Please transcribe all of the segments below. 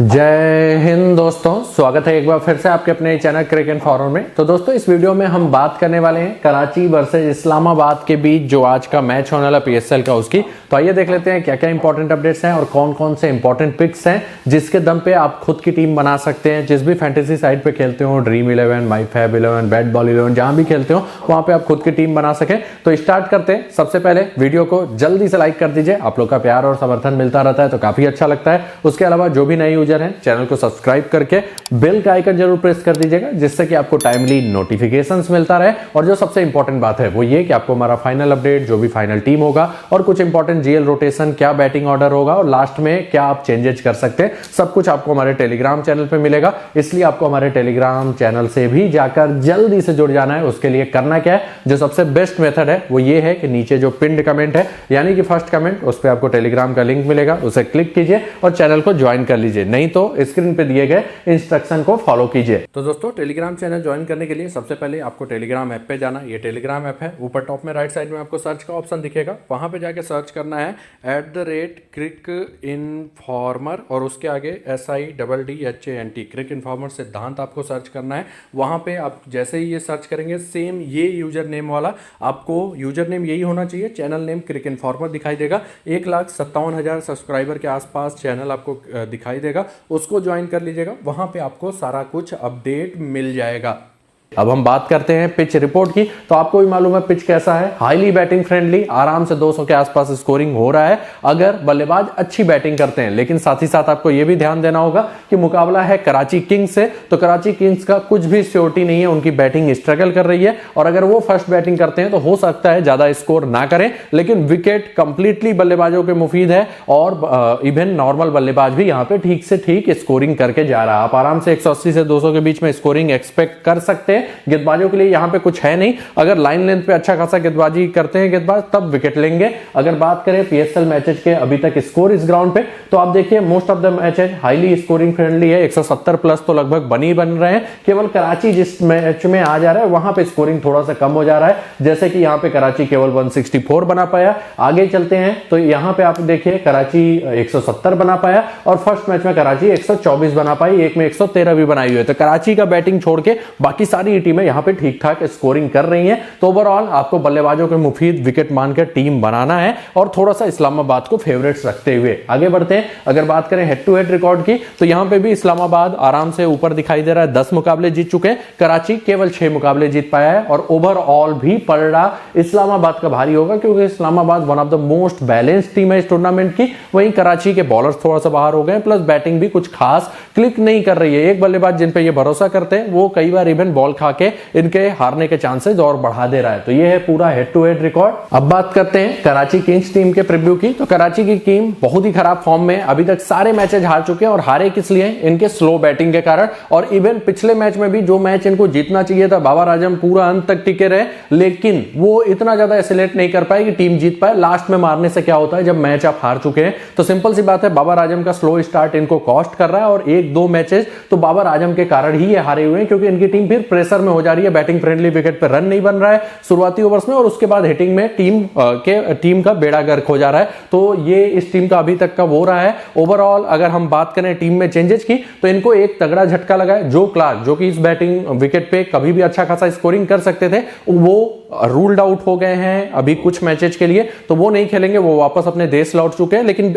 जय हिंद दोस्तों, स्वागत है एक बार फिर से आपके अपने चैनल क्रिक इन्फॉर्मर में। तो दोस्तों इस वीडियो में हम बात करने वाले हैं कराची वर्सेस इस्लामाबाद के बीच जो आज का मैच होने वाला पीएसएल का उसकी। तो आइए देख लेते हैं क्या क्या इंपॉर्टेंट अपडेट्स हैं और कौन कौन से इंपॉर्टेंट पिक्स हैं जिसके दम पे आप खुद की टीम बना सकते हैं। जिस भी फैंटेसी साइट पे खेलते हो, dream 11, my fab 11, bat ball 11, जहां भी खेलते हो वहां पे आप खुद की टीम बना सके। तो स्टार्ट करते हैं। सबसे पहले वीडियो को जल्दी से लाइक कर दीजिए, आप लोग का प्यार और समर्थन मिलता रहता है तो काफी अच्छा लगता है। उसके अलावा जो भी नए यूजर हैं चैनल को सब्सक्राइब करके बेल का आइकन जरूर प्रेस कर दीजिएगा जिससे कि आपको टाइमली नोटिफिकेशंस मिलता रहे। और जो सबसे इंपॉर्टेंट बात है वो ये कि आपको हमारा फाइनल अपडेट, जो भी फाइनल टीम होगा और कुछ इंपॉर्टेंट जीएल रोटेशन, क्या बैटिंग ऑर्डर होगा और लास्ट में क्या आप चेंजेस कर सकते हैं, सब कुछ आपको हमारे टेलीग्राम चैनल पे मिलेगा। इसलिए आपको हमारे टेलीग्राम चैनल से भी जाकर जल्दी से जुड़ जाना है। उसके लिए करना क्या है, जो सबसे बेस्ट मेथड है वो ये है कि नीचे जो पिन्ड कमेंट है यानी कि फर्स्ट कमेंट, उस पर आपको टेलीग्राम का लिंक मिलेगा, उसे क्लिक कीजिए और चैनल को ज्वाइन कर लीजिए। नहीं तो स्क्रीन पे दिए गए इंस्ट्रक्शन को फॉलो कीजिए। तो दोस्तों टेलीग्राम चैनल ज्वाइन करने के लिए सबसे पहले आपको टेलीग्राम ऐप पे जाना। ये टेलीग्राम ऐप है, ऊपर टॉप में राइट साइड में आपको सर्च का ऑप्शन दिखेगा, वहां पे जाके सर्च करना है @क्रिक इन्फॉर्मर और उसके आगे SIDDHANT क्रिक इन्फॉर्मर सिद्धांत आपको सर्च करना है। वहां पे आप जैसे ही ये सर्च करेंगे सेम ये यूजर नेम वाला आपको यूजर नेम यही होना चाहिए, चैनल नेम क्रिक इन्फॉर्मर दिखाई देगा। 1,57,000 सब्सक्राइबर के आसपास चैनल आपको दिखाई देगा, उसको ज्वाइन कर लीजिएगा। वहां पे आपको सारा कुछ अपडेट मिल जाएगा। अब हम बात करते हैं पिच रिपोर्ट की। तो आपको भी मालूम है पिच कैसा है, हाईली बैटिंग फ्रेंडली, आराम से 200 के आसपास स्कोरिंग हो रहा है अगर बल्लेबाज अच्छी बैटिंग करते हैं। लेकिन साथ ही साथ आपको यह भी ध्यान देना होगा कि मुकाबला है कराची किंग्स से, तो कराची किंग्स का कुछ भी श्योरिटी नहीं है, उनकी बैटिंग स्ट्रगल कर रही है और अगर वो फर्स्ट बैटिंग करते हैं तो हो सकता है ज्यादा स्कोर ना करें। लेकिन विकेट कंप्लीटली बल्लेबाजों के मुफीद है और इवन नॉर्मल बल्लेबाज भी यहां पे ठीक से ठीक स्कोरिंग करके जा रहा है। आप आराम से 180 से 200 के बीच में स्कोरिंग एक्सपेक्ट कर सकते हैं। गेंदबाजों के लिए यहां पे कुछ है नहीं, अगर लाइन लेंथ पे अच्छा खासा गेंदबाजी करते हैं गेंदबाज तब विकेट लेंगे। अगर बात करें पीएसएल मैचेस के अभी तक स्कोर इस ग्राउंड पे, तो आप देखिए most of the matches highly scoring friendly है, 170 प्लस तो लगभग बन रहे हैं। केवल कराची जिस मैच में आ जा रहा है वहां पे स्कोरिंग थोड़ा सा कम हो जा रहा है, जैसे कि यहां पे कराची केवल 164 बना पाया। आगे चलते हैं तो यहां पे आप देखिए कराची 170 बना पाया और फर्स्ट मैच में कराची 124 बना पाई, एक में 113 भी बनाई हुई है। तो कराची का बैटिंग छोड़ के बाकी सारी टीमें यहां पे ठीक ठाक स्कोरिंग कर रही हैं। तो ओवरऑल आपको बल्लेबाजों के मुफीद विकेट मानकर टीम बनाना है और थोड़ा सा इस्लामाबाद को फेवरेट्स रखते हुए आगे बढ़ते हैं। अगर बात करें हेड टू हेड रिकॉर्ड की तो यहां पे भी इस्लामाबाद आराम से ऊपर दिखाई दे रहा है, 10 मुकाबले जीत चुके हैं, कराची केवल 6 मुकाबले जीत पाया है और ओवरऑल भी पलड़ा इस्लामाबाद का भारी होगा क्योंकि Islamabad one of the most balanced team है इस टूर्नामेंट की। वहीं कराची के बॉलर्स थोड़ा सा बाहर हो गए, प्लस बैटिंग भी कुछ खास क्लिक नहीं कर रही है। एक बल्लेबाज जिन पे ये भरोसा करते हैं वो कई बार इवन बॉल खा के इनके हारने के चांसेस और बढ़ा दे रहा है। तो ये है पूरा हेड टू हेड रिकॉर्ड। अब बात करते हैं कराची किंग्स टीम के प्रीव्यू की। तो कराची की टीम बहुत ही खराब फॉर्म में, अभी तक सारे मैचेस हार चुके हैं और हारे किस लिए, इनके स्लो बैटिंग के कारण। और इवन पिछले मैच में भी जो मैच इनको जीतना चाहिए था, बाबर आजम पूरा अंत तक टिके रहे लेकिन वो इतना ज्यादा एसिलेट नहीं कर पाए कि टीम जीत पाए। लास्ट में मारने से क्या होता है जब मैच आप हार चुके हैं, तो सिंपल सी बात है बाबर आजम का स्लो स्टार्ट इनको कॉस्ट कर रहा है और 1-2 मैचेस तो बाबर आजम के कारण ही ये हारे हुए हैं क्योंकि इनकी टीम फिर प्रेशर में हो जा रही है, बैटिंग फ्रेंडली विकेट पे रन नहीं बन रहा है शुरुआती ओवर्स में और उसके बाद हिटिंग में टीम का बेड़ा गर्क हो जा रहा है। तो ये इस टीम का अभी तक का वो रहा है। ओवरऑल अगर हम बात करें टीम में चेंजेस की तो इनको एक तगड़ा झटका लगा है। जो क्लार्क जो कि इस बैटिंग विकेट पे कभी भी अच्छा खासा स्कोरिंग कर सकते थे वो रूल्ड आउट हो गए हैं अभी कुछ मैचेस के लिए, तो वो नहीं खेलेंगे, वो वापस अपने देश लौट चुके हैं। लेकिन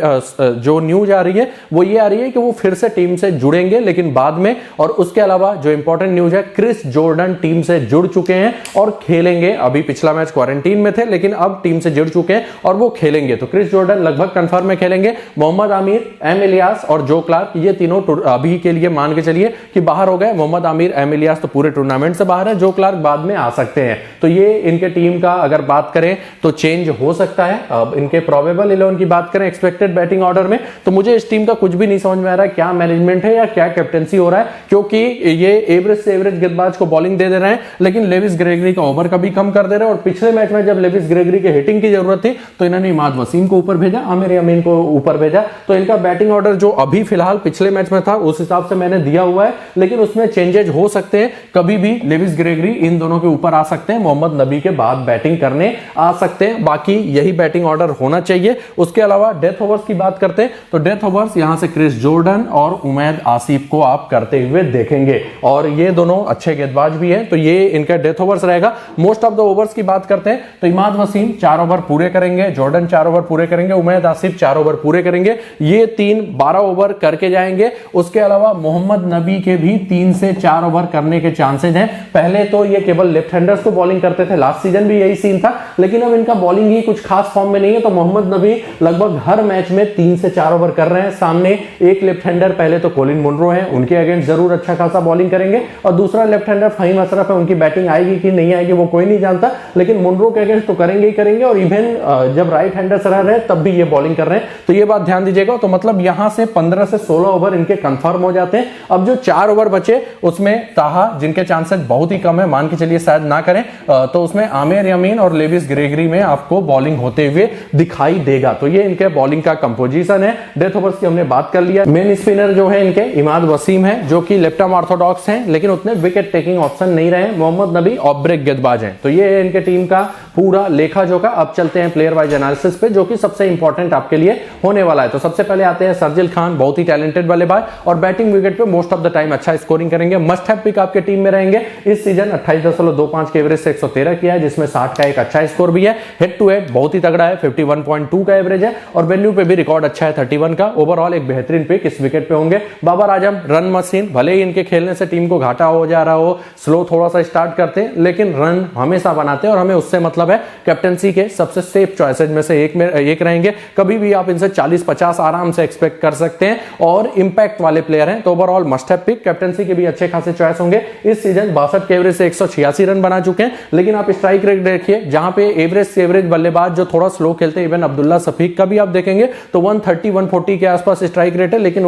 जो न्यूज आ रही है वो ये आ रही है कि वो फिर से टीम से जुड़ेंगे लेकिन बाद में। और उसके अलावा जो इंपॉर्टेंट न्यूज है, क्रिस जॉर्डन टीम से जुड़ चुके हैं और खेलेंगे। अभी पिछला मैच क्वारंटीन में थे लेकिन अब टीम से जुड़ चुके हैं और वो खेलेंगे। तो क्रिस जॉर्डन लगभग कंफर्म में खेलेंगे। मोहम्मद आमिर, एम इलियास और जो क्लार्क ये तीनों अभी के लिए मान के चलिए कि बाहर हो गए। मोहम्मद आमिर, एम इलियास तो पूरे टूर्नामेंट से बाहर है, जो क्लार्क बाद में आ सकते हैं। तो ये इनके टीम का अगर बात करें तो चेंज हो सकता है। अब इनके प्रोबेबल 11 की बात करें एक्सपेक्टेड बैटिंग ऑर्डर में, तो मुझे इस टीम का कुछ भी नहीं समझ में आ रहा है क्या मैनेजमेंट है या क्या कैप्टेंसी हो रहा है, क्योंकि ये एवरेज से एवरेज गेंदबाज को बॉलिंग दे रहे हैं लेकिन लेविस ग्रेगरी का ओवर कभी कम कर दे रहे हैं। और पिछले मैच में जब लेविस ग्रेगरी के हिटिंग की जरूरत थी तो इन्होंने इमाद वसीम को ऊपर भेजा, आमिर अमीन को ऊपर भेजा। तो इनका बैटिंग ऑर्डर जो अभी फिलहाल पिछले मैच में था उस हिसाब से मैंने दिया हुआ है, लेकिन उसमें चेंजेस हो सकते हैं। कभी भी लेविस ग्रेगरी इन दोनों के ऊपर आ सकते हैं, मोहम्मद नबी नबी के बाद बैटिंग करने आ सकते हैं। बाकी यही बैटिंग ऑर्डर होना चाहिए। उसके अलावा डेथ ओवर्स की बात करते हैं तो डेथ ओवर्स यहां से क्रिस जॉर्डन और उमैद आसिफ को आप करते हुए देखेंगे, और ये दोनों अच्छे गेंदबाज भी हैं, तो ये इनका डेथ ओवर्स रहेगा। मोस्ट ऑफ द ओवर्स की बात करते हैं तो इमाद वसीम 4 ओवर पूरे करेंगे, जॉर्डन 4 ओवर पूरे करेंगे, उमैद आसिफ 4 ओवर पूरे करेंगे। ये तीन 12 ओवर करके जाएंगे। उसके अलावा मोहम्मद नबी के भी 3 से 4 ओवर करने के चांसेस हैं। पहले तो ये केवल लेफ्ट हैंडर्स को बॉलिंग करते थे, लास्ट सीजन भी यही सीन था, लेकिन अब इनका बॉलिंग ही कुछ खास फॉर्म में नहीं है। तो मोहम्मद नबी लगभग हर मैच में 3 से 4 ओवर कर रहे हैं। सामने एक लेफ्ट हैंडर पहले तो कोलिन मुनरो है, उनके अगेंस्ट जरूर अच्छा खासा बॉलिंग करेंगे, और दूसरा लेफ्ट हैंडर फहीम अशरफ है। उनकी बैटिंग आएगी कि नहीं आएगी वो कोई नहीं जानता, लेकिन मुनरो के अगेंस्ट तो करेंगे ही करेंगे, और इवन जब राइट हैंडर्स रह रहे हैं तब भी ये बॉलिंग कर रहे हैं, तो ये बात ध्यान दीजिएगा। तो मतलब यहां से 15 से 16 ओवर इनके कंफर्म हो जाते हैं। अब जो 4 ओवर बचे उसमें ताहा, जिनके चांसेस बहुत ही कम है, मान के चलिए शायद ना करें, तो उसमें आमिर यमीन और लेविस ग्रेगरी में आपको बॉलिंग होते हुए दिखाई देगा। तो ये इनके बॉलिंग का कंपोजिशन है। डेथ ओवर्स की हमने बात कर लिया। मेन स्पिनर जो है इनके इमाद वसीम है, जो कि लेफ्ट आर्म ऑर्थोडॉक्स हैं, लेकिन उतने विकेट टेकिंग ऑप्शन नहीं रहे। मोहम्मद नबी ऑफ ब्रेक गेंदबाज हैं। तो ये है इनके टीम का पूरा लेखा जोखा। अब चलते हैं प्लेयर वाइज एनालिसिस पे, जो कि सबसे इंपॉर्टेंट आपके लिए होने वाला है। तो सबसे पहले आते हैं शर्जील खान, बहुत ही टैलेंटेड बल्लेबाज, और बैटिंग विकेट पे मोस्ट ऑफ द टाइम अच्छा स्कोरिंग करेंगे। मस्ट हैव पिक आपके टीम में रहेंगे। इस सीजन 28.25 के एवरेज से 113 किया है, जिसमें 60 का एक अच्छा स्कोर भी है। हेड टू हेड बहुत ही तगड़ा है, 51.2 का एवरेज है, और वेन्यू पे भी रिकॉर्ड अच्छा है 31 का। ओवरऑल एक बेहतरीन पिक इस विकेट पे होंगे। बाबर आजम रन मशीन, भले ही इनके खेलने से टीम को घाटा हो जा रहा हो, स्लो थोड़ा सा स्टार्ट करते हैं, लेकिन रन हमेशा बनाते हैं, और हमें उससे मतलब है। कैप्टनसी के सबसे सेफ चॉइसेज में से एक रहेंगे। कभी भी आप इनसे 40-50 आराम से एक्सपेक्ट कर सकते हैं, और इंपैक्ट वाले प्लेयर हैं, तो overall must have pick. Captaincy के भी अच्छे खासे चॉइस होंगे। इस सीजन 62 के एवरेज से 186 रन बना चुके हैं, लेकिन आप स्ट्राइक रेट देखिए, जहां पे एवरेज से एवरेज बल्लेबाज जो थोड़ा स्लो खेलते हैं, इवन अब्दुल्ला शफीक का भी आप देखेंगे तो 130-140 के आसपास स्ट्राइक रेट है, लेकिन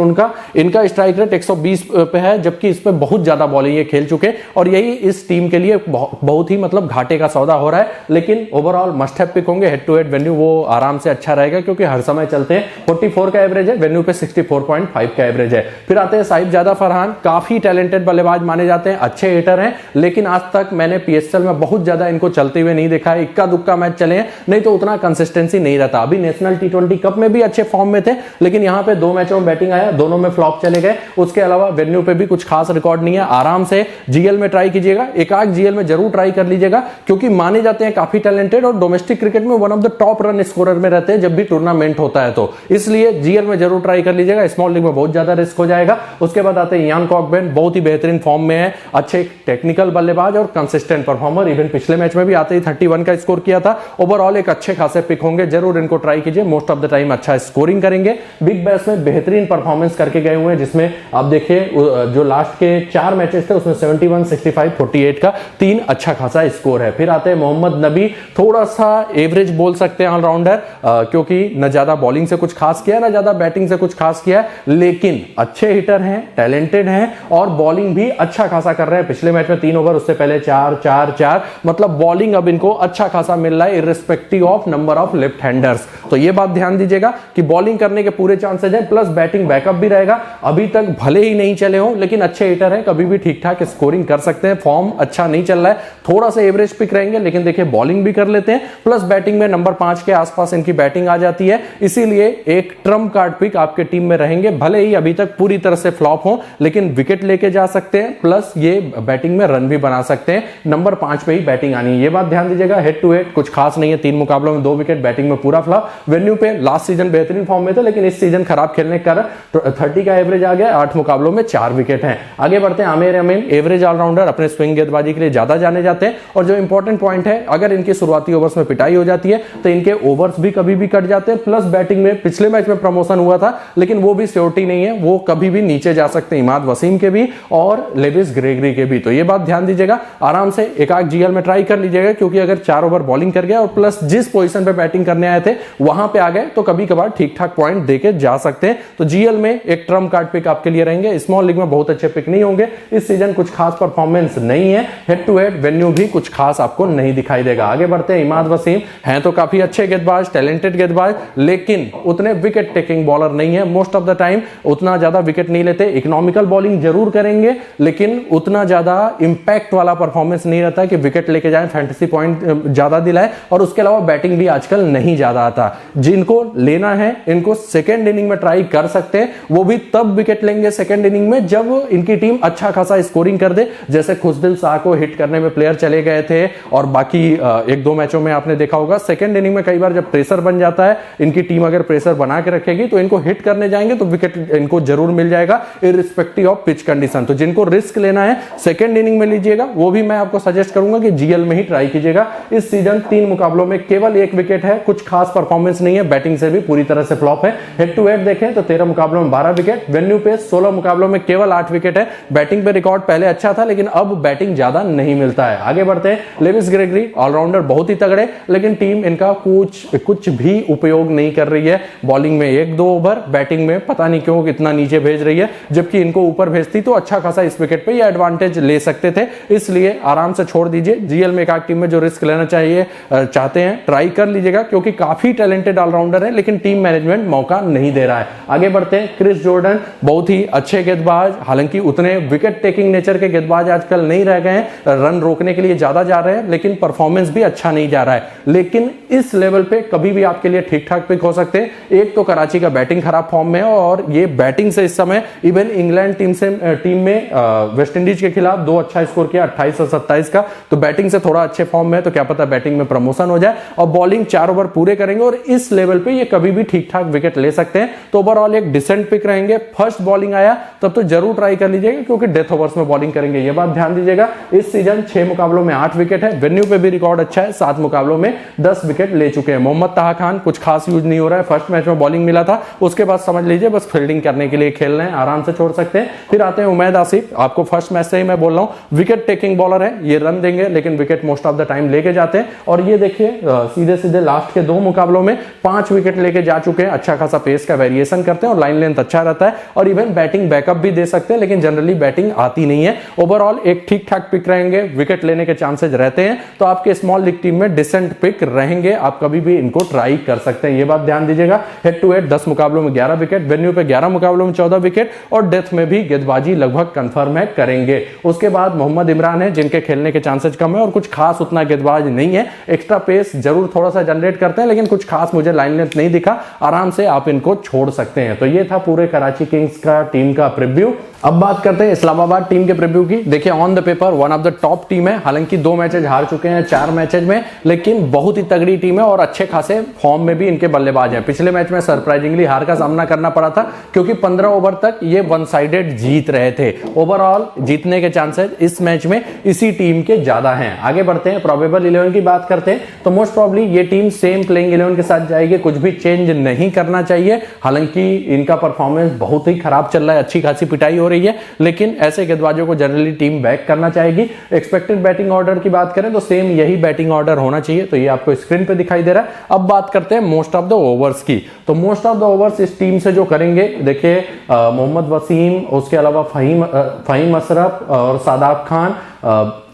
इनका स्ट्राइक रेट 120 पे है, जबकि इस पे बहुत ज्यादा बॉलिंग ये खेल चुके हैं, और यही इस टीम के लिए बहुत ही मतलब घाटे का सौदा हो रहा है। लेकिन ओवरऑल मस्ट हैव पिक होंगे। हेड टू हेड वेन्यू वो आराम से अच्छा रहेगा, क्योंकि हर समय चलते हैं। 44 का एवरेज है, वेन्यू पे 64.5 का एवरेज है। फिर आते हैं साहिब जादा फरहान, काफी टैलेंटेड बल्लेबाज माने जाते हैं, अच्छे हिटर हैं, लेकिन आज तक मैंने पीएसएल में बहुत ज्यादा इनको चलते हुए नहीं देखा है। इक्का दुक्का मैच चले हैं, नहीं तो उतना कंसिस्टेंसी नहीं रहता। अभी नेशनल T20 कप में भी अच्छे फॉर्म में थे, लेकिन यहां पे 2 मैचों में बैटिंग आया, दोनों में फ्लॉप चले गए। उसके अलावा वेन्यू पे भी कुछ खास रिकॉर्ड नहीं है। आराम से जीएल में ट्राई कीजिएगा, एकाक जीएल में जरूर ट्राई कर लीजिएगा, क्योंकि माने जाते हैं काफी टैलेंटेड, और डोमेस्टिक क्रिकेट में one of the top run scorer में रहते हैं जब भी टूर्नामेंट होता है, तो इसलिए जीएल में जरूर ट्राई कर लीजिएगा। स्मॉल लीग में बहुत ज्यादा रिस्क हो जाएगा। उसके बाद आते हैं यान कॉकबर्न, बहुत ही बेहतरीन फॉर्म में है, अच्छे टेक्निकल बल्लेबाज और कंसिस्टेंट परफॉर्मर। इवन पिछले मैच में भी आते ही 31 का स्कोर किया था। ओवरऑल एक अच्छे खासे पिक होंगे, जरूर इनको ट्राई कीजिए। मोस्ट ऑफ द टाइम अच्छा स्कोरिंग करेंगे। बिग बैश में बेहतरीन परफॉर्मेंस करके गए हुए हैं, जिसमें आप देखिए जो लास्ट के 4 मैचेस थे उसमें 71, 65, 48 का 3 अच्छा खासा स्कोर है। फिर आते हैं मोहम्मद नबी, थोड़ा सा एवरेज बोल सकते हैं ऑलराउंडर, क्योंकि न ज्यादा बॉलिंग से कुछ खास किया, न ज्यादा बैटिंग से कुछ खास किया, लेकिन अच्छे हिटर हैं, टैलेंटेड हैं, और बॉलिंग भी अच्छा खासा कर रहे हैं। पिछले मैच में 3 ओवर, उससे पहले 4-4-4, मतलब बॉलिंग अब इनको अच्छा खासा मिल रहा है, irrespective of number of left handers. तो ये बात ध्यान दीजिएगा कि बॉलिंग करने के पूरे चांसेस हैं, प्लस बैटिंग बैकअप भी रहेगा। अभी तक भले ही नहीं चले हों, लेकिन अच्छे हिटर हैं, कभी भी ठीक ठाक स्कोरिंग कर सकते हैं। फॉर्म अच्छा नहीं चल रहा है, थोड़ा सा एवरेज पिक रहेंगे, लेकिन देखिए बॉलिंग भी कर लेते हैं, प्लस बैटिंग में नंबर 5 के आसपास इनकी बैटिंग आ जाती है। इसीलिए एक ट्रम्प कार्ड पिक आपके टीम में रहेंगे। भले ही अभी तक पूरी तरह से फ्लॉप हो, लेकिन विकेट लेके जा सकते हैं, प्लस ये बैटिंग में रन भी बना सकते हैं। नंबर 5 पे ही बैटिंग आनी है, ये बात ध्यान दीजिएगा। हेड टू हेड कुछ खास नहीं है, 3 मुकाबलों में 2 विकेट, बैटिंग में पूरा फ्लॉप। वेन्यू पे लास्ट सीजन बेहतरीन फॉर्म में थे, लेकिन इस सीजन खराब खेलने के कारण 30 का एवरेज आ गया। 8 मुकाबलों में 4 विकेट हैं। आगे बढ़ते हैं आमिर यमीन, एवरेज ऑलराउंडर, अपने स्विंग गेंदबाजी के लिए ज्यादा जाने जाते हैं। और जो इंपॉर्टेंट पॉइंट है, अगर इनकी शुरुआती ओवर्स में पिटाई हो जाती है तो इनके ओवर्स भी कभी भी कट जाते हैं। प्लस बैटिंग में पिछले मैच में प्रमोशन हुआ था, लेकिन वो भी श्योरिटी नहीं है, वो कभी भी नीचे जा सकते हैं, इमाद वसीम के भी और लेविस ग्रेगरी के भी। तो ये बात ध्यान दीजिएगा। आराम से एकाक जीएल में ट्राई कर लीजिएगा, क्योंकि अगर 4 ओवर बॉलिंग कर गया और प्लस जिस पोजीशन पे बैटिंग करने आए थे वहां पे आ गए, तो कभी कभार ठीक ठाक पॉइंट देके जा सकते हैं। तो जीएल में एक ट्रम्प कार्ड पिक आपके लिए रहेंगे। स्मॉल लीग में बहुत अच्छे पिक नहीं होंगे, इस सीजन कुछ खास परफॉर्मेंस नहीं है। हेड टू हेड वेन्यू भी कुछ खास आपको नहीं दिखाई देगा। आगे बढ़ते हैं, इमाद वसीम हैं तो काफी अच्छे गेंदबाज, टैलेंटेड गेंदबाज, लेकिन उतने विकेट टेकिंग बॉलर नहीं है। मोस्ट ऑफ द टाइम उतना ज्यादा विकेट नहीं लेते। इकोनॉमिकल बॉलिंग जरूर करेंगे, लेकिन उतना ज्यादा इंपैक्ट वाला परफॉर्मेंस नहीं रहता कि विकेट लेके जाए, फैंटेसी पॉइंट ज्यादा दिलाए, और उसके अलावा बैटिंग भी आजकल नहीं ज्यादा आता। जिनको लेना है इनको सेकेंड इनिंग में ट्राई कर सकते हैं, वो भी तब विकेट लेंगे सेकेंड इनिंग में जब इनकी टीम अच्छा खासा स्कोरिंग कर दे। जैसे खुशदिल शाह को हिट करने में प्लेयर चले गए थे, और बाकी एक दो मैचों में आपने देखा होगा सेकेंड इनिंग में कई बार जब प्रेशर बन जाता है, इनकी टीम अगर प्रेशर बना के रखेगी तो इनको हिट करने जाएंगे तो विकेट इनको जरूर मिल जाएगा इररिस्पेक्टिव ऑफ पिच कंडीशन। तो जिनको रिस्क लेना है सेकेंड इनिंग में लीजिएगा, वो भी मैं आपको सजेस्ट करूंगा कि जीएल में ही ट्राई कीजिएगा। इस सीजन 3 मुकाबलों में केवल 1 विकेट है, कुछ खास परफॉर्मेंस नहीं है, बैटिंग से भी पूरी तरह से फ्लॉप है। हेड टू हेड देखें तो 13 मुकाबलों में 12 विकेट, वेन्यू पे 16 मुकाबलों में केवल 8 विकेट है। बैटिंग पे रिकॉर्ड पहले अच्छा था, लेकिन अब बैटिंग ज्यादा नहीं मिलता है। आगे बढ़ते हैं, लेविस ग्रेगरी ऑलराउंडर बहुत ही तगड़े, लेकिन टीम इनका कुछ भी उपयोग नहीं कर रही है। बॉलिंग में 1-2 ओवर, बैटिंग में पता नहीं क्यों इतना नीचे भेज रही है, जबकि इनको ऊपर भेजती तो अच्छा खासा इस विकेट पे ये एडवांटेज ले सकते थे। इसलिए आराम से छोड़ दीजिए। जीएल में एक टीम में जो रिस्क लेना चाहिए चाहते हैं ट्राई कर लीजिएगा, क्योंकि काफी टैलेंटेड ऑलराउंडर है, लेकिन टीम मैनेजमेंट मौका नहीं दे रहा है। आगे बढ़ते हैं, क्रिस जॉर्डन बहुत ही अच्छे गेंदबाज, हालांकि उतने विकेट टेकिंग नेचर के गेंदबाज आजकल नहीं रह गए हैं, रन रोकने के लिए ज्यादा जा रहे हैं, लेकिन परफॉर्मेंस भी अच्छा नहीं जा रहा है। लेकिन इस लेवल पे कभी भी आपके लिए ठीक ठाक पिक हो सकते हैं। एक तो कराची का बैटिंग खराब फॉर्म में है, और ये बैटिंग से इस समय इवन इंग्लैंड टीम में वेस्ट इंडीज के खिलाफ 2 अच्छा स्कोर किया, 28 और 27 का, तो बैटिंग से थोड़ा अच्छे फॉर्म में है, तो क्या पता बैटिंग में प्रमोशन हो जाए। और बॉलिंग 4 ओवर पूरे करेंगे, और इस लेवल पे ये कभी भी ठीक ठाक विकेट ले सकते हैं। तो ओवरऑल एक डिसेंट पिक रहेंगे। फर्स्ट बॉलिंग आया तब तो जरूर ट्राई कर लीजिएगा, क्योंकि डेथ ओवर्स में बॉलिंग करेंगे, ये बात ध्यान दीजिएगा। इस सीजन 6 मुकाबलों में 8 विकेट है, वेन्यू पे भी रिकॉर्ड अच्छा है, 7 मुकाबलों में 10 विकेट ले चुके हैं। मोहम्मद ताहा खान कुछ खास यूज नहीं हो रहा है, फर्स्ट मैच में बॉलिंग मिला था, उसके बाद समझ लीजिए बस फील्डिंग करने के लिए खेल रहे हैं, आराम से छोड़ सकते हैं। फिर आते हैं उमैद आसिफ, आपको फर्स्ट मैच से ही मैं बोल रहा हूं विकेट टेकिंग बॉलर है, ये रन देंगे लेकिन wicket most of the time लेके जाते हैं। और ये देखिए सीधे सीधे लास्ट के 2 मुकाबलों में 5 विकेट लेके जा चुके हैं, अच्छा खासा पेस का वेरिएशन करते हैं और लाइन लेंथ अच्छा रहता है, और इवन बैटिंग बैकअप भी दे सकते हैं, लेकिन जनरली बैटिंग आती नहीं है। ओवरऑल एक ठीक ठाक पिक रहेंगे, विकेट लेने के चांसेस रहते हैं, तो आपके स्मॉल लीग टीम में डिसेंट पिक रहेंगे, आप कभी भी इनको ट्राई कर सकते हैं, ये बात ध्यान दीजिएगा। हेड टू हेड 10 मुकाबलों में 11 विकेट, वेन्यू पे 11 मुकाबलों में 14 विकेट, और डेथ में भी गेंदबाजी लगभग कंफर्म है करेंगे। उसके बाद मोहम्मद इमरान है, जिनके खेलने के चांसेस कम है, और कुछ खास उतना गेंदबाज नहीं है, एक्स्ट्रा पेस जरूर थोड़ा सा जनरेट करते हैं, लेकिन कुछ खास मुझे लाइन लेंथ नहीं दिखा, आराम से आप इनको छोड़ सकते हैं। तो ये था पूरे कराची किंग्स का टीम का प्रीव्यू। अब बात करते हैं इस्लामाबाद टीम के प्रीव्यू की। देखिए on the paper one of the top team है, हालांकि 2 मैचेज हार चुके हैं 4 मैचेज में, लेकिन बहुत ही तगड़ी टीम है और अच्छे खासे फॉर्म में भी इनके बल्लेबाज हैं। पिछले मैच में सरप्राइजिंगली हार का सामना करना पड़ा था, क्योंकि 15 ओवर तक ये वन साइडेड जीत रहे थे। ओवरऑल जीतने के चांसेस इस मैच में इसी टीम के ज्यादा हैं। आगे बढ़ते हैं, प्रोबेबल 11 की बात करते हैं, तो मोस्ट प्रॉब्ली ये टीम सेम प्लेइंग 11 के साथ जाएगी, कुछ भी चेंज नहीं करना चाहिए। हालांकि इनका परफॉर्मेंस बहुत ही खराब चल रहा है, अच्छी खासी पिटाई हो रही है, लेकिन ऐसे गेंदबाजों को जनरली टीम बैक करना चाहेगी। एक्सपेक्टेड बैटिंग ऑर्डर की बात करें तो सेम यही बैटिंग ऑर्डर होना चाहिए, तो ये आपको स्क्रीन पे दिखाई दे रहा है। अब बात करते हैं मोस्ट ऑफ द ओवर्स की, तो मोस्ट ऑफ द ओवर्स इस टीम से जो करेंगे, देखिए मोहम्मद वसीम, उसके अलावा फहीम अशरफ और सादाब खान,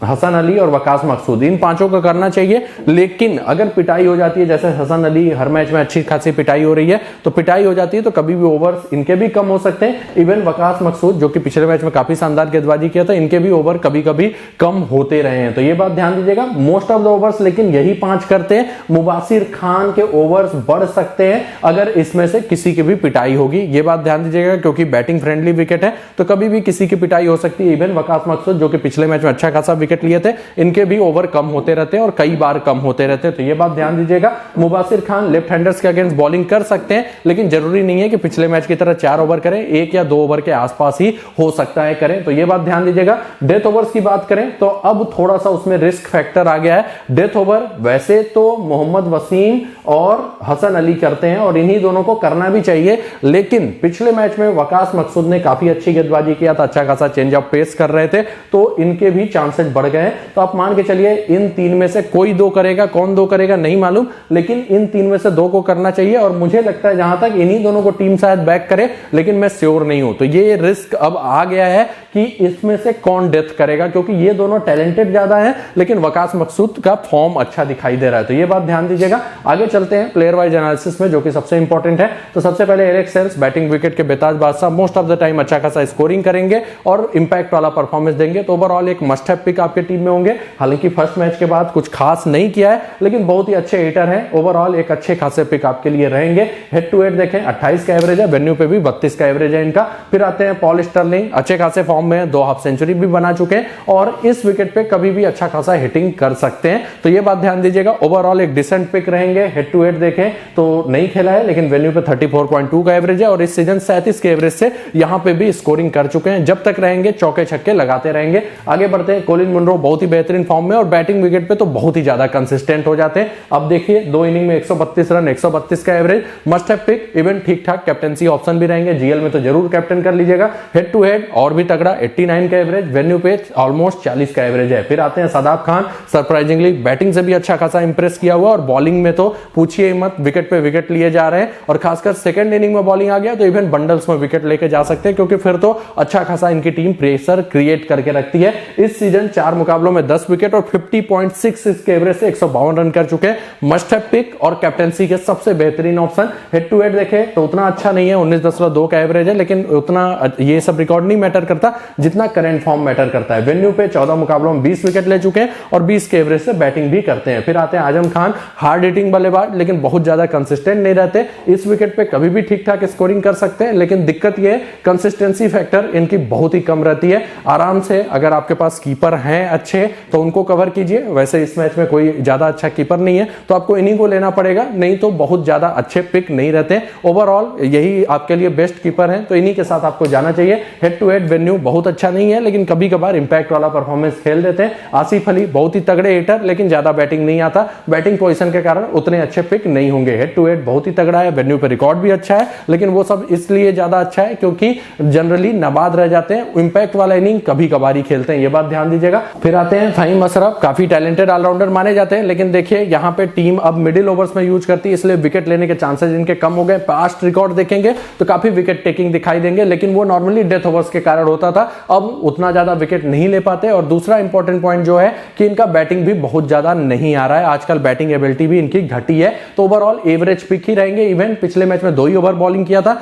हसन अली और वकास मकसूद, इन 5 का करना चाहिए। लेकिन अगर पिटाई हो जाती है, जैसे हसन अली हर मैच में अच्छी खासी पिटाई हो रही है, तो पिटाई हो जाती है तो कभी भी ओवर्स इनके भी कम हो सकते हैं। इवन वकास मकसूद जो कि पिछले मैच में काफी शानदार गेंदबाजी किया था, इनके भी ओवर कभी कभी कम होते रहे हैं, तो ये बात ध्यान दीजिएगा। मोस्ट ऑफ द ओवर्स लेकिन यही 5 करते हैं। मुबासिर खान के ओवर्स बढ़ सकते हैं अगर इसमें से किसी की भी पिटाई होगी, ये बात ध्यान दीजिएगा, क्योंकि बैटिंग फ्रेंडली विकेट है, तो कभी भी किसी की पिटाई हो सकती है। इवन वकास मकसूद जो कि पिछले मैच में अच्छा खासा विकेट लिए थे, इनके भी ओवर कम होते रहते हैं और कई बार कम होते रहते हैं, तो ये बात ध्यान दीजिएगा। मुबासिर खान लेफ्ट हैंडर्स के अगेंस्ट बॉलिंग कर सकते हैं, लेकिन जरूरी नहीं है कि पिछले मैच की तरह 4 ओवर करें, 1 या 2 ओवर के आसपास ही हो सकता है करें, तो ये बात ध्यान दीजिएगा। डेथ ओवर्स की बात करें तो अब थोड़ा सा उसमें रिस्क फैक्टर आ गया है। डेथ ओवर वैसे तो मोहम्मद वसीम और हसन अली करते हैं और इन्हीं दोनों को करना भी चाहिए, लेकिन पिछले मैच में वकास मकसूद ने काफी अच्छी गेंदबाजी किया था, अच्छा खासा चेंज ऑफ पेस कर रहे थे, तो इनके भी चांसेस बढ़ गए हैं। तो आप मान के चलिए इन 3 में से कोई 2 करेगा, कौन 2 करेगा नहीं मालूम, लेकिन इन 3 में से 2 को करना चाहिए। और मुझे लगता है जहां तक इन्हीं दोनों को टीम शायद बैक करे, लेकिन मैं श्योर नहीं हूं, तो ये रिस्क अब आ गया है कि इसमें से कौन डेथ करेगा, क्योंकि ये दोनों टैलेंटेड ज्यादा है लेकिन वकास मकसूद का फॉर्म अच्छा दिखाई दे रहा है। तो ये बात ध्यान दीजिएगा। आगे चलते हैं प्लेयर वाइज एनालिसिस में, जो कि सबसे इंपॉर्टेंट है। तो सबसे पहले एरिक सेल्स, बैटिंग विकेट के बेताज बादशाह, मोस्ट ऑफ द टाइम अच्छा खासा स्कोरिंग करेंगे और इंपैक्ट वाला परफॉर्मेंस देंगे। तो ओवरऑल एक मस्ट हैव पिक आपके टीम में होंगे। हालांकि फर्स्ट मैच के बाद कुछ खास नहीं किया है लेकिन बहुत ही अच्छे हिटर हैं। ओवरऑल एक अच्छे खासे पिक आपके लिए रहेंगे। हेड टू हेड देखें 28 का एवरेज है, वेन्यू पे भी 32 का एवरेज है इनका। फिर आते हैं पॉल स्टर्लिंग, अच्छे खासे फॉर्म में, 2 हाफ सेंचुरी भी बना चुके हैं और इस विकेट पे कभी भी अच्छा खासा हिटिंग कर सकते हैं। तो ये बात ध्यान दीजिएगा। ओवरऑल एक डिसेंट पिक रहेंगे। हेड टू हेड देखें तो नहीं खेला है लेकिन वेन्यू पे 34.2 का एवरेज है और इस सीजन 37 के एवरेज से यहां पे भी स्कोरिंग कर चुके हैं। जब तक रहेंगे चौके छक्के लगाते रहेंगे। आगे बढ़ते हैं। कोलिन मुनरो बहुत ही बेहतरीन फॉर्म में और बैटिंग विकेट पे तो बहुत ही ज्यादा कंसिस्टेंट हो जाते हैं। अब देखिए 2 इनिंग में 132 रन, 132 का average, must have pick. Even ठीक ठाक कैप्टेंसी ऑप्शन भी रहेंगे। जीएल में तो जरूर कैप्टन कर लीजिएगा। हेड टू हेड और भी तगड़ा, 89 का एवरेज, वेन्यू पे ऑलमोस्ट 40 का एवरेज है। फिर आते हैं शादाब खान, सरप्राइजिंगली बैटिंग से भी अच्छा खासा इंप्रेस किया हुआ और बॉलिंग में तो पूछिए मत, विकेट पे विकेट लिए जा रहे हैं और खासकर सेकंड इनिंग में बॉलिंग आ गया तो इवन बंडल्स में विकेट लेके जा सकते हैं, क्योंकि फिर तो अच्छा खासा इनकी टीम प्रेशर क्रिएट करके रखती है। इस सीजन 4 मुकाबलों में 10 विकेट और 50.66 के एवरेज से 152 रन कर चुके हैं। मस्ट हैव पिक और कैप्टेंसी के सबसे बेहतरीन ऑप्शन। हेड टू हेड देखे तो उतना अच्छा नहीं है, 19.2 का एवरेज है, लेकिन उतना ये सब रिकॉर्ड नहीं मैटर करता जितना करंट फॉर्म मैटर करता है। वेन्यू पे 14 मुकाबलों में 20 विकेट ले चुके हैं और 20 के एवरेज से बैटिंग भी करते हैं। फिर आते हैं आजम खान, हार्ड हिटिंग बल्लेबाज लेकिन बहुत ज्यादा कंसिस्टेंट नहीं रहते। इस विकेट पे कभी भी ठीक ठाक स्कोरिंग कर सकते हैं लेकिन दिक्कत ये कंसिस्टेंसी फैक्टर इनकी बहुत ही कम रहती है। आराम से अगर आपके पास कीपर हैं अच्छे तो उनको कवर कीजिए। वैसे इस मैच में कोई ज्यादा अच्छा कीपर नहीं है तो आपको इन्हीं को लेना पड़ेगा, नहीं तो बहुत ज्यादा अच्छे पिक नहीं रहते। ओवरऑल यही आपके लिए बेस्ट कीपर है तो इन्हीं के साथ आपको जाना चाहिए। हेड टू हेड वेन्यू बहुत अच्छा नहीं है लेकिन कभी कभार इंपैक्ट वाला परफॉर्मेंस खेल देते हैं। आसिफ अली बहुत ही तगड़े हिटर लेकिन ज्यादा बैटिंग नहीं आता, बैटिंग पोजीशन के कारण उतने अच्छे पिक नहीं होंगे। हेड टू हेड बहुत ही तगड़ा है, वेन्यू पे रिकॉर्ड भी अच्छा है लेकिन वो सब इसलिए ज्यादा अच्छा है क्योंकि जनरली नाबाद रह जाते हैं। इंपैक्ट वाला इनिंग कभी कभार ही खेलते हैं, ये बात ध्यान दीजिएगा। फिर आते हैं फहीम अशरफ, काफी टैलेंटेड ऑलराउंडर माने जाते हैं लेकिन देखिए यहाँ पे टीम अब मिडिल ओवर्स में यूज करती है इसलिए विकेट लेने के चांसेस इनके कम हो गए। पास्ट रिकॉर्ड देखेंगे तो काफी विकेट टेकिंग दिखाई देंगे लेकिन वो नॉर्मली डेथ ओवर्स के कारण होता था, अब उतना ज्यादा विकेट नहीं ले पाते। और दूसरा इंपॉर्टेंट पॉइंट जो है कि इनका बैटिंग भी बहुत ज्यादा नहीं आ रहा है, आजकल बैटिंग एबिलिटी भी इनकी घटी है। तो ओवरऑल एवरेज पिक ही रहेंगे। इवन पिछले मैच में 2 ही ओवर बॉलिंग किया था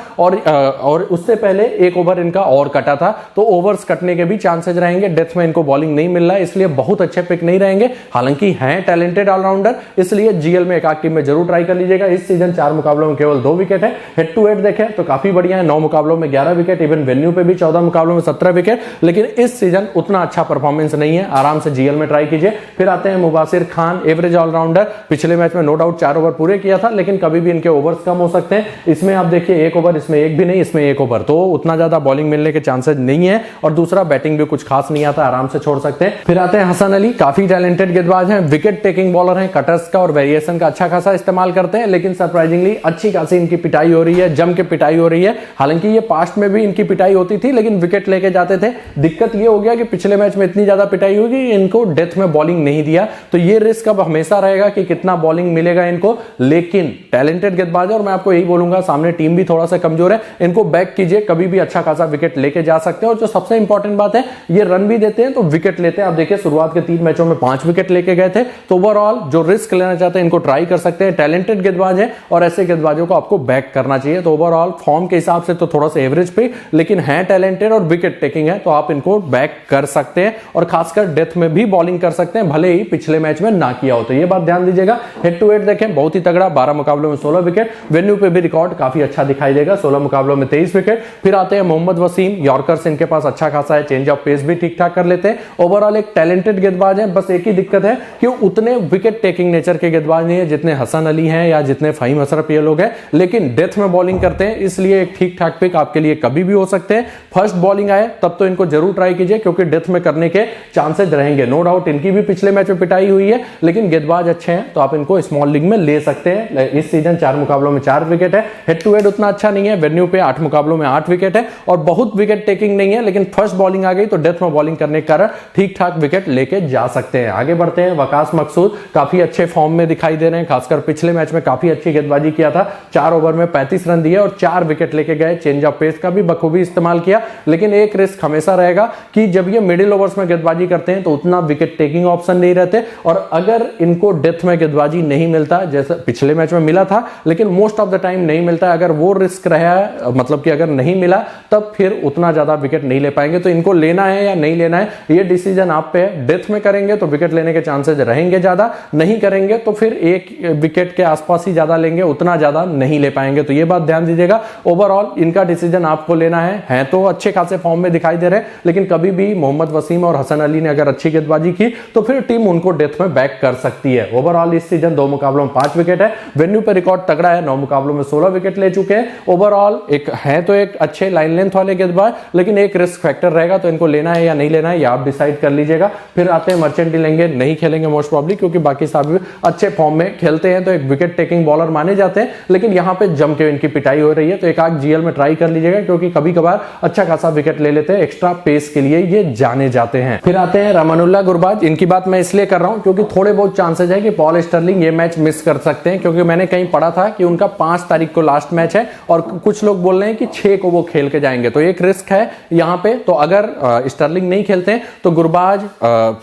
और उससे पहले 1 ओवर इनका और कटा था, तो ओवर्स कटने के भी चांसेस रहेंगे। डेथ में इनको बॉलिंग नहीं मिल रहा है इसलिए बहुत अच्छे पिक नहीं रहेंगे। हालांकि हैं टैलेंटेड ऑलराउंडर इसलिए जीएल में एक आध टीम में जरूर ट्राई कर लीजिएगा। इस सीजन 4 मुकाबलों में केवल 2 विकेट है। हेड टू हेड देखें तो काफी बढ़िया है, 9 मुकाबलों में 11 विकेट, इवन वेन्यू पे भी 14 मुकाबलों में 17 विकेट, लेकिन इस सीजन उतना अच्छा परफॉर्मेंस नहीं है। आराम से जीएल में ट्राई कीजिए। फिर आते हैं मुबासिर खान, एवरेज ऑलराउंडर, पिछले मैच में नो डाउट 4 ओवर पूरे किया था लेकिन कभी भी इनके ओवर्स कम हो सकते हैं। इसमें आप देखिए 1 ओवर, इसमें 1 भी नहीं, इसमें 1 ओवर, तो उतना ज्यादा बॉलिंग मिलने के चांसेस नहीं है। और दूसरा बैटिंग भी कुछ खास नहीं आता, आराम से छोड़ सकते हैं। फिर आते हैं हसन अली, काफी टैलेंटेड गेंदबाज हैं, विकेट टेकिंग बॉलर हैं, कटर्स का और वेरिएशन का अच्छा खासा इस्तेमाल करते हैं लेकिन सरप्राइजिंगली अच्छी खासी इनकी पिटाई हो रही है, जम के पिटाई हो रही है। हालांकि ये पास्ट में भी इनकी पिटाई होती थी लेकिन विकेट लेके जाते थे। दिक्कत ये हो गया कि पिछले मैच में इतनी ज्यादा पिटाई होगी इनको डेथ में बॉलिंग नहीं दिया, तो ये रिस्क अब हमेशा रहेगा कि कितना बॉलिंग मिलेगा इनको। लेकिन टैलेंटेड गेंदबाज है और मैं आपको यही बोलूंगा सामने टीम भी थोड़ा सा कमजोर है, इनको बैक कीजिए, कभी भी अच्छा खासा विकेट लेके जा सकते हैं। और जो सबसे इंपॉर्टेंट बात है ये रन भी देते हैं तो विकेट लेते हैं। आप देखिए शुरुआत के 3 मैचों में 5 विकेट लेके गए थे, तो ओवरऑल जो रिस्क लेना चाहते हैं इनको ट्राई कर सकते हैं। टैलेंटेड गेंदबाज है और ऐसे गेंदबाजों को आपको बैक करना चाहिए। तो ओवरऑल फॉर्म के हिसाब से तो थोड़ा सा एवरेज पे, लेकिन है टैलेंटेड और विकेट टेकिंग है तो आप इनको बैक कर सकते हैं और खासकर डेथ में भी बॉलिंग कर सकते हैं, भले ही पिछले मैच में ना किया हो। तो ये बात ध्यान दीजिएगा। हेड टू हेड देखें बहुत ही तगड़ा, 12 मुकाबलों में 16 विकेट, वेन्यू पे भी रिकॉर्ड काफी अच्छा दिखाई देगा, 16 मुकाबलों में 23 विकेट। फिर आते हैं मोहम्मद वसीम, यॉर्कर्स इनके पास अच्छा खासा है, चेंज ऑफ पेस भी ठीक ठाक कर लेते हैं। ओवरऑल एक टैलेंटेड गेंदबाज है, बस एक ही दिक्कत है कि उतने विकेट टेकिंग नेचर के गेंदबाज नहीं है जितने हसन अली हैं या जितने फहीम अशरफ ये लोग हैं, लेकिन डेथ में बॉलिंग करते हैं इसलिए एक ठीक ठाक पिक आपके लिए कभी भी हो सकते हैं। फर्स्ट बॉलिंग आए तब तो इनको जरूर ट्राई कीजिए क्योंकि डेथ में करने के चांसेस रहेंगे। नो डाउट इनकी भी पिछले मैच में पिटाई हुई है लेकिन गेंदबाज अच्छे हैं तो आप इनको स्मॉल लीग में ले सकते हैं। इस सीजन 4 मुकाबलों में 4 विकेट है, हेड टू हेड उतना अच्छा नहीं है, वेन्यू पे 8 मुकाबलों में 8 विकेट है और बहुत विकेट टेकिंग नहीं है, लेकिन फर्स्ट बॉलिंग आ गई तो डेथ में बॉलिंग करने के कारण ठीक ठाक विकेट लेके जा सकते हैं। आगे बढ़ते हैं, वकास मकसूद काफी अच्छे फॉर्म में दिखाई दे रहे हैं, खासकर पिछले मैच में काफी अच्छी गेंदबाजी किया था, 4 ओवर में 35 रन दिए और 4 विकेट लेके गए, चेंज ऑफ पेस का भी बखूबी इस्तेमाल किया, लेकिन एक रिस्क हमेशा रहेगा कि जब ये मिडिल ओवर्स में गेंदबाजी करते हैं तो उतना विकेट टेकिंग ऑप्शन नहीं रहते, और अगर इनको डेथ में गेंदबाजी नहीं मिलता, जैसे पिछले मैच में मिला था लेकिन मोस्ट ऑफ द टाइम नहीं मिलता, अगर वो रिस्क रहा, मतलब कि अगर नहीं मिला तब फिर उतना ज्यादा विकेट नहीं ले पाएंगे। तो इनको लेना है या नहीं लेना है ये डिसीजन आप पे है। डेथ में करेंगे तो विकेट लेने के चांसेस रहेंगे ज्यादा, नहीं करेंगे तो फिर एक विकेट के आसपास ही ज्यादा लेंगे, उतना ज्यादा नहीं ले पाएंगे। तो ये बात ध्यान दीजिएगा। ओवरऑल इनका डिसीजन आपको लेना है तो अच्छे खासे फॉर्म में दिखाई दे रहे हैं, लेकिन कभी भी मोहम्मद वसीम और हसन अली ने अगर अच्छी गेंदबाजी की तो फिर टीम उनको डेथ में बैक कर सकती है। ओवरऑल इस सीजन 2 मुकाबलों में 5 विकेट है, वेन्यू पे रिकॉर्ड तगड़ा है, 9 मुकाबलों में 16 विकेट ले चुके हैं। ओवरऑल एक अच्छे लाइन लेंथ वाले गेंदबाज, लेकिन एक रिस्क फैक्टर रहेगा, तो इनको लेना है या नहीं लेना है ये आप डिसाइड कर लीजिएगा। फिर आते हैं मर्चेंट लेंगे, नहीं खेलेंगे मोस्ट प्रॉब्ली, क्योंकि बाकी सब अच्छे फॉर्म में खेलते हैं, तो एक विकेट टेकिंग बॉलर माने जाते हैं, लेकिन यहां पे जम के इनकी पिटाई हो रही है, तो एक आग जीएल में ट्राई कर लीजिएगा, क्योंकि कभी कभार अच्छा खासा विकेट ले लेते हैं, एक्स्ट्रा पेस के लिए ये जाने जाते हैं। फिर आते हैं रमानुल्लाह गुरबाज। इनकी बात मैं इसलिए कर रहा हूं क्योंकि थोड़े बहुत चांसेस है कि पॉल स्टर्लिंग ये मैच मिस कर सकते हैं, क्योंकि मैंने कहीं पढ़ा था कि उनका 5 तारीख को लास्ट मैच है, और कुछ लोग बोल रहे हैं कि 6 को वो खेल के जाएंगे, तो एक रिस्क है यहां पे। तो अगर स्टर्लिंग नहीं खेलते हैं तो गुरबाज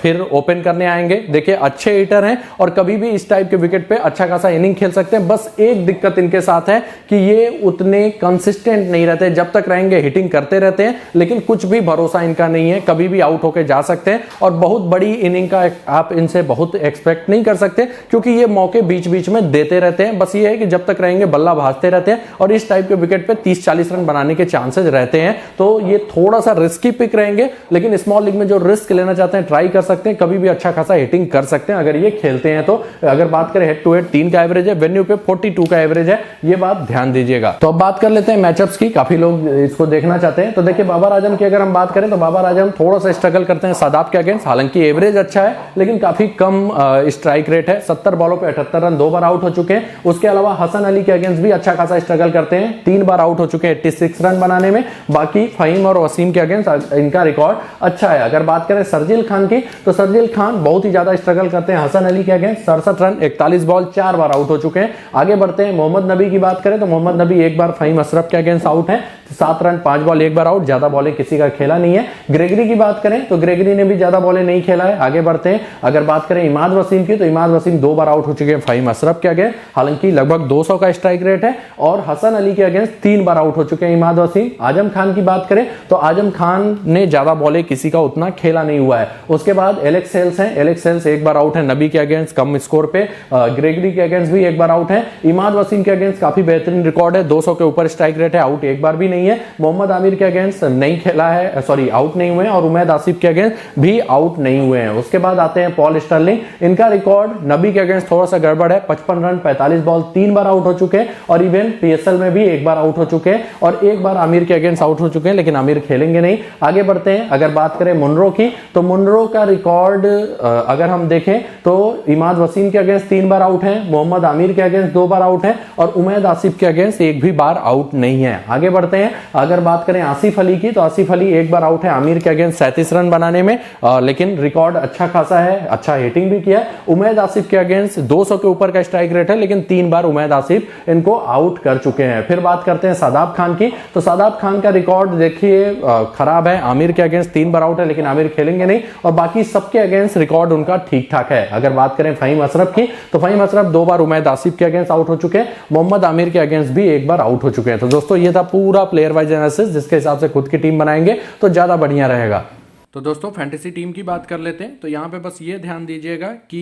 फिर ओपन करने आएंगे। देखिए अच्छे हिटर हैं और कभी भी इस टाइप के विकेट पे अच्छा खासा इनिंग खेल सकते हैं। बस एक दिक्कत इनके साथ है कि ये उतने कंसिस्टेंट नहीं रहते, जब तक रहेंगे हिटिंग करते रहते हैं, लेकिन कुछ भी भरोसा इनका नहीं है, कभी भी आउट होके जा सकते हैं, और बहुत बड़ी इनिंग का आप इनसे बहुत एक्सपेक्ट नहीं कर सकते, क्योंकि ये मौके बीच बीच में देते रहते हैं। बस ये है कि जब तक रहेंगे बल्ला भाजते रहते हैं, और इस टाइप के विकेट पे 30-40 रन बनाने के चांसेस रहते हैं। तो ये थोड़ा सा रिस्की पिक रहेंगे, लेकिन स्मॉल लीग में जो रिस्क लेना चाहते हैं ट्राई कर सकते हैं, कभी भी अच्छा खासा हिटिंग कर सकते हैं अगर ये खेलते हैं। तो अगर बात करें हेड टू हेड 3 का एवरेज है, वेन्यू पे 42 का एवरेज है, ये बात ध्यान दीजिएगा। तो अब बात कर लेते हैं मैचअप्स की, काफी लोग इसको देखना चाहते हैं। तो देखिए बाबर आजम की अगर हम बात करें तो बाबर आजम थोड़ा सा स्ट्रगल करते हैं शादाब के अगेंस्ट, हालांकि एवरेज अच्छा है लेकिन काफी कम स्ट्राइक रेट है, 70 बॉलों पे 78 रन, 2 बार आउट हो चुके हैं। उसके अलावा हसन अली के अगेंस्ट भी अच्छा खासा स्ट्रगल करते हैं, 3 बार आउट हो चुके हैं 86 रन बनाने में। बाकी फहीम और वसीम के अगेंस्ट इनका रिकॉर्ड अच्छा है। अगर बात करें शर्जील खान की तो शर्जील खान बहुत ही ज्यादा स्ट्रगल करते हैं हसन अली के अगेंस्ट, 67 रन, 41 बॉल, 4 बार आउट हो चुके हैं। आगे बढ़ते हैं मोहम्मद नबी की बात करें तो मोहम्मद नबी एक बार फहीम अशरफ के अगेंस्ट आउट है, 7 रन, 5 बॉल, 1 बार आउट, ज्यादा बॉलें किसी का खेला नहीं है। ग्रेगरी की बात करें तो ग्रेगरी ने भी ज्यादा बॉलें नहीं खेला है। आगे बढ़ते हैं, अगर बात करें इमाद वसीम की तो इमाद वसीम 2 बार आउट हो चुके हैं फहीम अशरफ के अगेंस्ट, हालांकि लगभग 200 का स्ट्राइक रेट है, और हसन अली के अगेंस्ट 3 बार आउट हो चुके हैं इमाद वसीम। आजम खान की बात करें तो आजम खान ने ज्यादा बॉलें किसी का उतना खेला नहीं हुआ है। उसके बाद एलेक्स सेल्स हैं, एलेक्स सेल्स 1 बार आउट है नबी के अगेंस्ट कम स्कोर पे, ग्रेगरी के अगेंस्ट भी 1 बार आउट है। इमाद वसीम के अगेंस्ट काफी बेहतरीन रिकॉर्ड है, 200 के ऊपर स्ट्राइक रेट है, आउट 1 बार भी नहीं है। मोहम्मद आमिर के अगेंस्ट नहीं खेला है, सॉरी आउट नहीं हुए हैं, और उमैद आसिफ के अगेंस्ट भी आउट नहीं हुए हैं। उसके बाद आते हैं पॉल स्टर्लिंग, इनका रिकॉर्ड नबी के अगेंस्ट थोड़ा सा गड़बड़ है, 55 रन, 45 बॉल, 3 बार आउट हो चुके हैं, और इवन पीएसएल में भी 1 बार आउट हो चुके हैं, और 1 बार आमिर के अगेंस्ट आउट हो चुके हैं, लेकिन आमिर खेलेंगे नहीं। आगे बढ़ते हैं, अगर बात करें मुनरो की तो मुनरो का रिकॉर्ड अगर हम देखें तो इमाद वसीम के अगेंस्ट 3 बार आउट है, मोहम्मद आमिर के अगेंस्ट 2 बार आउट है, और उमैद आसिफ के अगेंस्ट 1 भी बार आउट नहीं है। आगे बढ़ते हैं, अगर बात करें आसिफ अली की तो आसिफ अली 1 बार आउट है आमिर के अगेंस्ट 37 रन बनाने में, लेकिन रिकॉर्ड अच्छा खासा है, अच्छा हिटिंग भी किया है। उमैद आसिफ के अगेंस्ट 200 के ऊपर का स्ट्राइक रेट है, लेकिन 3 बार उमैद आसिफ इनको आउट कर चुके हैं। फिर बात करते हैं शादाब खान की तो शादाब खान का रिकॉर्ड देखिए खराब है, आमिर के अगेंस्ट 3 बार आउट है, लेकिन आमिर खेलेंगे नहीं, और बाकी सबके अगेंस्ट रिकॉर्ड उनका ठीक ठाक है। अगर बात करें फहीम अशरफ की तो फहीम अशरफ 2 बार उमैद आसिफ के अगेंस्ट आउट हो चुके हैं, मोहम्मद आमिर के अगेंस्ट भी 1 बार आउट हो चुके हैं। तो दोस्तों ये था पूरा प्लेयर वाइज एनालिसिस, जिसके हिसाब से खुद की टीम बनाएंगे तो ज्यादा बढ़िया रहेगा। तो दोस्तों फैंटेसी टीम की बात कर लेते हैं। तो यहाँ पे बस ये ध्यान दीजिएगा कि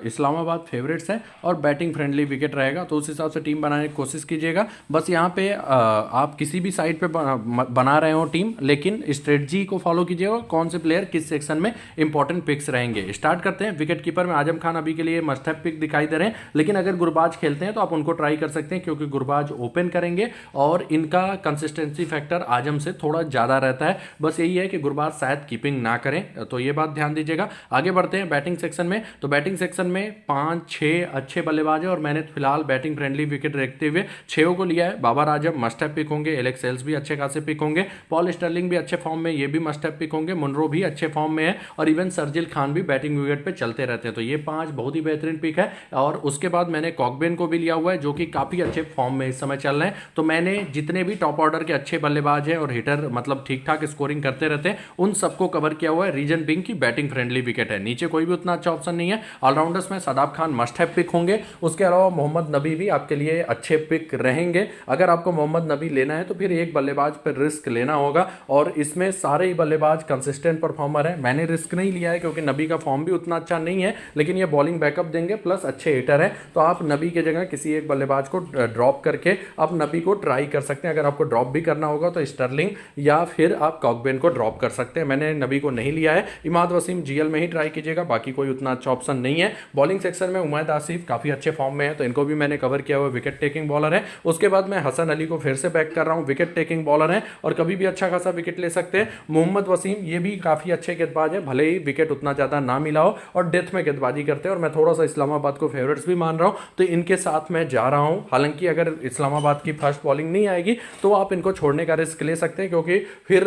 इस्लामाबाद फेवरेट्स है और बैटिंग फ्रेंडली विकेट रहेगा, तो उस हिसाब से टीम बनाने की कोशिश कीजिएगा। बस यहाँ पे आप किसी भी साइड पे बना रहे हो टीम, लेकिन स्ट्रेटजी को फॉलो कीजिएगा, कौन से प्लेयर किस सेक्शन में इंपॉर्टेंट पिक्स रहेंगे। स्टार्ट करते हैं। विकेट कीपर में आजम खान अभी के लिए मस्ट हैव पिक दिखाई दे रहे हैं, लेकिन अगर गुरबाज खेलते हैं तो आप उनको ट्राई कर सकते हैं, क्योंकि गुरबाज ओपन करेंगे और इनका कंसिस्टेंसी फैक्टर आजम से थोड़ा ज़्यादा रहता है। बस यही है कि गुरबाज शायद कीपर कीपिंग ना करें, तो ये बात ध्यान दीजिएगा। आगे बढ़ते हैं बैटिंग सेक्शन में। तो बैटिंग सेक्शन में 5-6 अच्छे बल्लेबाज है और मैंने फिलहाल बैटिंग फ्रेंडली विकेट देखते हुए 6 को लिया है। Babar Azam must have pick होंगे, एलेक्स हेल्स भी अच्छे खासे पिक होंगे, पॉल स्टर्लिंग भी अच्छे फॉर्म में, ये भी मस्ट हैव पिक होंगे, मुनरो भी अच्छे फॉर्म में है और इवन शर्जिल खान भी बैटिंग विकेट पे चलते रहते हैं। तो ये 5 बहुत ही बेहतरीन पिक है। और उसके बाद मैंने कॉकबेन को भी लिया हुआ है जो कि काफी अच्छे फॉर्म में इस समय चल रहे हैं। तो मैंने जितने भी टॉप ऑर्डर के अच्छे बल्लेबाज हैं और हिटर मतलब ठीक ठाक स्कोरिंग करते रहते हैं उन सबको कवर किया हुआ है। रीजन बिंग की बैटिंग फ्रेंडली विकेट है, नीचे कोई भी उतना अच्छा ऑप्शन नहीं है। ऑलराउंडर्स में Shadab Khan must have pick होंगे, उसके अलावा मोहम्मद नबी भी आपके लिए अच्छे पिक रहेंगे। अगर आपको मोहम्मद नबी लेना है तो फिर एक बल्लेबाज पर रिस्क लेना होगा और इसमें सारे ही बल्लेबाज कंसिस्टेंट परफॉर्मर है। मैंने रिस्क नहीं लिया है क्योंकि नबी का फॉर्म भी उतना अच्छा नहीं है, लेकिन ये बॉलिंग बैकअप देंगे प्लस अच्छे हिटर है। तो आप नबी की जगह किसी एक बल्लेबाज को ड्रॉप करके आप नबी को ट्राई कर सकते हैं। अगर आपको ड्रॉप भी करना होगा तो स्टर्लिंग या फिर आप कॉकबेन को ड्रॉप कर सकते हैं। मैंने नबी को नहीं लिया है। इमाद वसीम जीएल में ही ट्राई कीजिएगा, बाकी कोई उतना अच्छा ऑप्शन नहीं है। बॉलिंग सेक्शन में उमैद आसिफ काफी अच्छे फॉर्म में है, तो इनको भी मैंने कवर किया हुआ, विकेट टेकिंग बॉलर है। उसके बाद मैं हसन अली को फिर से बैक कर रहा हूं, विकेट टेकिंग बॉलर है और कभी भी अच्छा खासा विकेट ले सकते हैं। मोहम्मद वसीम ये भी काफी अच्छे गेंदबाज है, भले ही विकेट उतना ज्यादा ना मिला हो और डेथ में गेंदबाजी करते हैं और मैं थोड़ा सा इस्लामाबाद को फेवरेट्स भी मान रहा हूं, तो इनके साथ मैं जा रहा हूं। हालांकि अगर इस्लामाबाद की फर्स्ट बॉलिंग नहीं आएगी तो आप इनको छोड़ने का रिस्क ले सकते हैं, क्योंकि फिर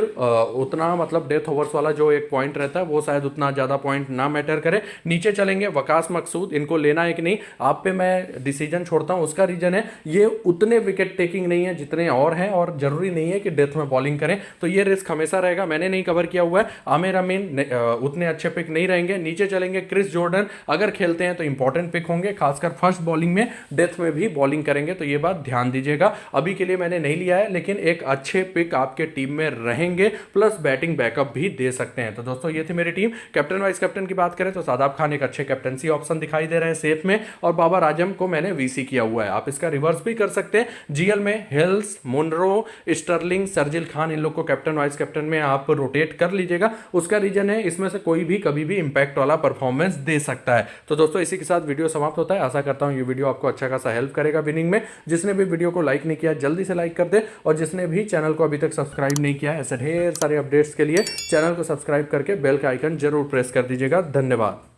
उतना मतलब डेथ ओवर्स वाला जो एक पॉइंट रहता है वो शायद उतना ज्यादा पॉइंट ना मैटर करे। नीचे चलेंगे वकास मकसूद, इनको लेना है कि नहीं आप पे मैं डिसीजन छोड़ता हूं। उसका रीजन है ये उतने विकेट टेकिंग नहीं है जितने और हैं और जरूरी नहीं है कि डेथ में बॉलिंग करें, तो ये रिस्क हमेशा रहेगा। मैंने नहीं कवर किया हुआ है। आमिर अमीन उतने अच्छे पिक नहीं रहेंगे। नीचे चलेंगे क्रिस जॉर्डन, अगर खेलते हैं तो इंपॉर्टेंट पिक होंगे, खासकर फर्स्ट बॉलिंग में, डेथ में भी बॉलिंग करेंगे, तो ये बात ध्यान दीजिएगा। अभी के लिए मैंने नहीं लिया है, लेकिन एक अच्छे पिक आपके टीम में रहेंगे, प्लस बैटिंग बैकअप भी दे सकते हैं। तो दोस्तों ये थी मेरी टीम। कैप्टन वाइस कैप्टन की बात करें तो शादाब खान एक अच्छे कैप्टनसी ऑप्शन दिखाई दे रहे हैं सेफ में, और बाबर आजम को मैंने वीसी किया हुआ है। आप इसका रिवर्स भी कर सकते हैं। जीएल में Hills, Munro, Stirling, Sharjeel Khan, इन लोग को कैप्टन वाइस कैप्टन में आप रोटेट कर लीजिएगा। उसका रीजन है इसमें से कोई भी कभी भी इंपैक्ट वाला परफॉर्मेंस दे सकता है। तो दोस्तों इसी के साथ वीडियो समाप्त होता है। आशा करता हूं ये वीडियो आपको अच्छा खासा हेल्प करेगा विनिंग में। जिसने भी वीडियो को लाइक नहीं किया जल्दी से लाइक कर दे, और जिसने भी चैनल को अभी तक सब्सक्राइब नहीं किया ऐसे ढेर सारे अपडेट्स के लिए चैनल को सब्सक्राइब करके बेल का आइकन जरूर प्रेस कर दीजिएगा। धन्यवाद।